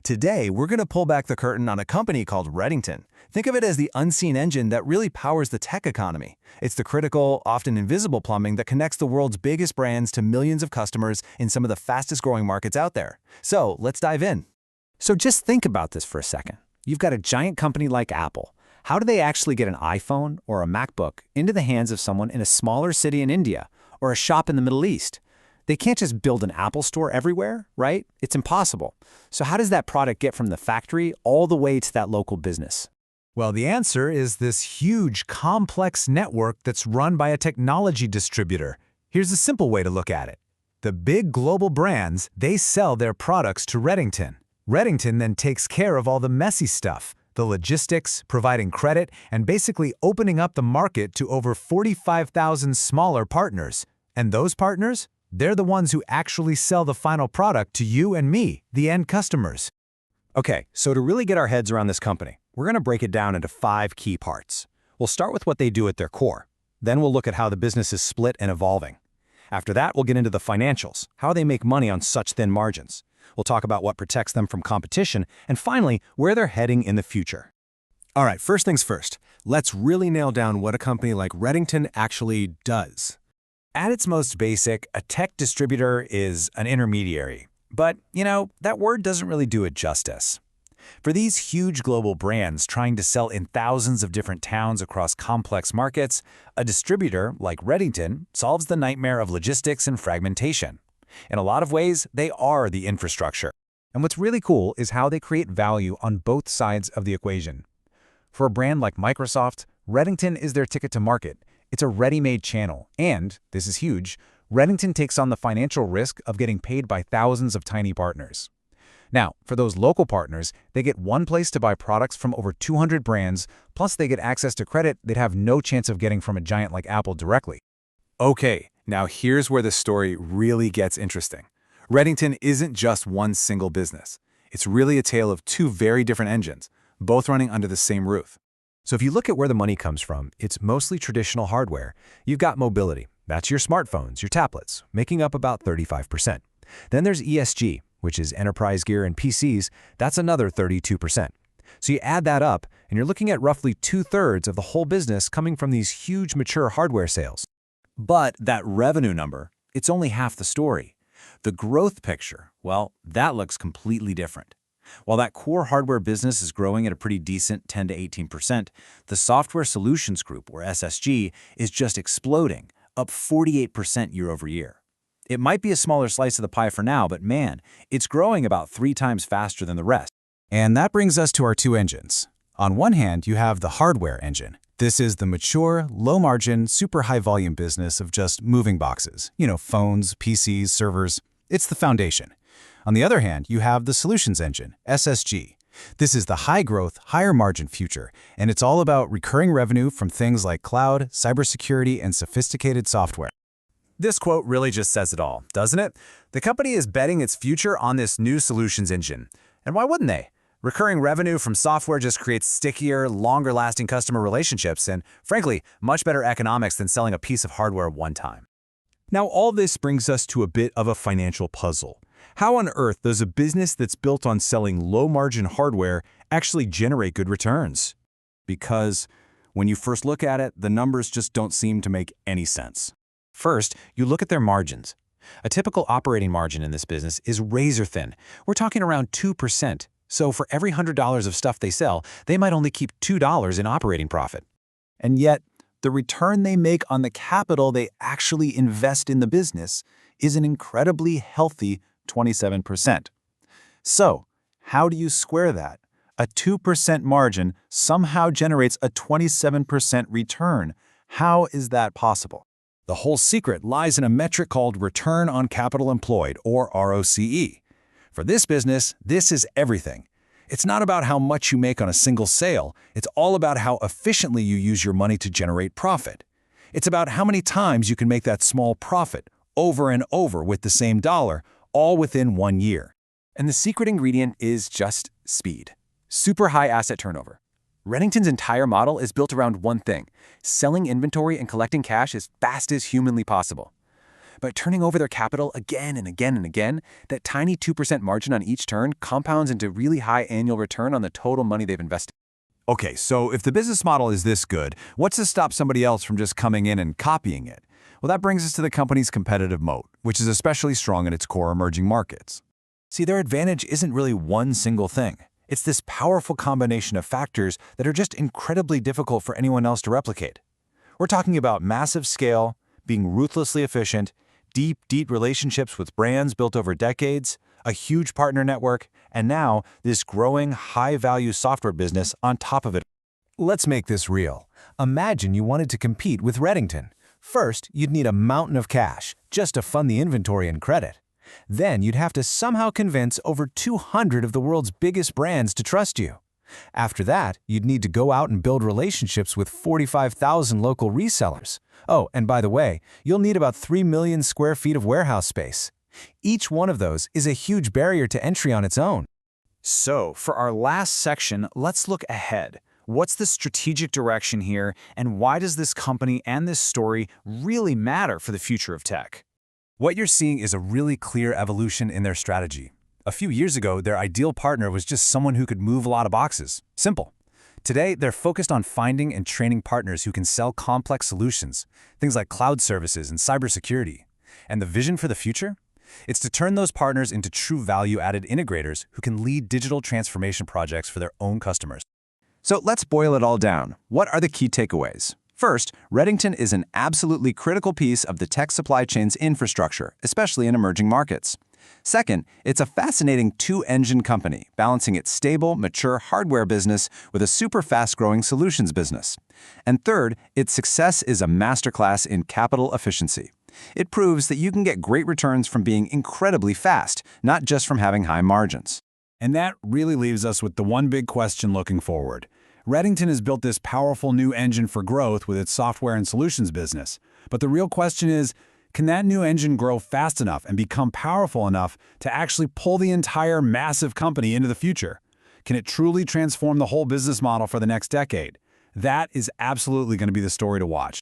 Today, we're going to pull back the curtain on a company called Redington. Think of it as the unseen engine that really powers the tech economy. It's the critical, often invisible plumbing that connects the world's biggest brands to millions of customers in some of the fastest-growing markets out there. So, let's dive in. So just think about this for a second. You've got a giant company like Apple. How do they actually get an iPhone or a MacBook into the hands of someone in a smaller city in India or a shop in the Middle East? They can't just build an Apple store everywhere, right? It's impossible. So how does that product get from the factory all the way to that local business? Well, the answer is this huge, complex network that's run by a technology distributor. Here's a simple way to look at it. The big global brands, they sell their products to Redington. Redington then takes care of all the messy stuff, the logistics, providing credit, and basically opening up the market to over 45,000 smaller partners. And those partners? They're the ones who actually sell the final product to you and me, the end customers. Okay, so to really get our heads around this company, we're going to break it down into 5 key parts. We'll start with what they do at their core. Then we'll look at how the business is split and evolving. After that, we'll get into the financials, how they make money on such thin margins. We'll talk about what protects them from competition, and finally, where they're heading in the future. All right, first things first. Let's really nail down what a company like Redington actually does. At its most basic, a tech distributor is an intermediary. But, that word doesn't really do it justice. For these huge global brands trying to sell in thousands of different towns across complex markets, a distributor like Redington solves the nightmare of logistics and fragmentation. In a lot of ways, they are the infrastructure. And what's really cool is how they create value on both sides of the equation. For a brand like Microsoft, Redington is their ticket to market. It's a ready-made channel, and, this is huge, Redington takes on the financial risk of getting paid by thousands of tiny partners. Now, for those local partners, they get one place to buy products from over 200 brands, plus they get access to credit they'd have no chance of getting from a giant like Apple directly. Okay, now here's where the story really gets interesting. Redington isn't just one single business. It's really a tale of 2 very different engines, both running under the same roof. So if you look at where the money comes from, it's mostly traditional hardware. You've got mobility. That's your smartphones, your tablets, making up about 35%. Then there's ESG, which is enterprise gear and PCs. That's another 32%. So you add that up, and you're looking at roughly 2/3 of the whole business coming from these huge mature hardware sales. But that revenue number, it's only half the story. The growth picture, well, that looks completely different. While that core hardware business is growing at a pretty decent 10 to 18%, the Software Solutions Group, or SSG, is just exploding, up 48% year over year. It might be a smaller slice of the pie for now, but man, it's growing about 3 times faster than the rest. And that brings us to our 2 engines. On one hand, you have the hardware engine. This is the mature, low-margin, super high-volume business of just moving boxes. Phones, PCs, servers. It's the foundation. On the other hand, you have the solutions engine, SSG. This is the high-growth, higher-margin future, and it's all about recurring revenue from things like cloud, cybersecurity, and sophisticated software. This quote really just says it all, doesn't it? The company is betting its future on this new solutions engine. And why wouldn't they? Recurring revenue from software just creates stickier, longer-lasting customer relationships and, frankly, much better economics than selling a piece of hardware one time. Now, all this brings us to a bit of a financial puzzle. How on earth does a business that's built on selling low-margin hardware actually generate good returns? Because when you first look at it, the numbers just don't seem to make any sense. First, you look at their margins. A typical operating margin in this business is razor thin. We're talking around 2%. So for every $100 of stuff they sell, they might only keep $2 in operating profit. And yet, the return they make on the capital they actually invest in the business is an incredibly healthy 27%. So, how do you square that? A 2% margin somehow generates a 27% return. How is that possible? The whole secret lies in a metric called Return on Capital Employed, or ROCE. For this business, this is everything. It's not about how much you make on a single sale. It's all about how efficiently you use your money to generate profit. It's about how many times you can make that small profit over and over with the same dollar, all within 1 year. And the secret ingredient is just speed. Super high asset turnover. Redington's entire model is built around one thing: selling inventory and collecting cash as fast as humanly possible. By turning over their capital again and again and again, that tiny 2% margin on each turn compounds into really high annual return on the total money they've invested. Okay, so if the business model is this good, what's to stop somebody else from just coming in and copying it? Well, that brings us to the company's competitive moat, which is especially strong in its core emerging markets. See, their advantage isn't really one single thing. It's this powerful combination of factors that are just incredibly difficult for anyone else to replicate. We're talking about massive scale, being ruthlessly efficient, deep relationships with brands built over decades, a huge partner network, and now this growing, high-value software business on top of it. Let's make this real. Imagine you wanted to compete with Redington. First, you'd need a mountain of cash just to fund the inventory and credit. Then you'd have to somehow convince over 200 of the world's biggest brands to trust you. After that, you'd need to go out and build relationships with 45,000 local resellers. Oh, and by the way, you'll need about 3 million square feet of warehouse space. Each one of those is a huge barrier to entry on its own. So, for our last section, let's look ahead. What's the strategic direction here, and why does this company and this story really matter for the future of tech? What you're seeing is a really clear evolution in their strategy. A few years ago, their ideal partner was just someone who could move a lot of boxes. Simple. Today, they're focused on finding and training partners who can sell complex solutions, things like cloud services and cybersecurity. And the vision for the future? It's to turn those partners into true value-added integrators who can lead digital transformation projects for their own customers. So let's boil it all down. What are the key takeaways? First, Redington is an absolutely critical piece of the tech supply chain's infrastructure, especially in emerging markets. Second, it's a fascinating two-engine company, balancing its stable, mature hardware business with a super fast-growing solutions business. And third, its success is a masterclass in capital efficiency. It proves that you can get great returns from being incredibly fast, not just from having high margins. And that really leaves us with the one big question looking forward. Redington has built this powerful new engine for growth with its software and solutions business. But the real question is, can that new engine grow fast enough and become powerful enough to actually pull the entire massive company into the future? Can it truly transform the whole business model for the next decade? That is absolutely going to be the story to watch.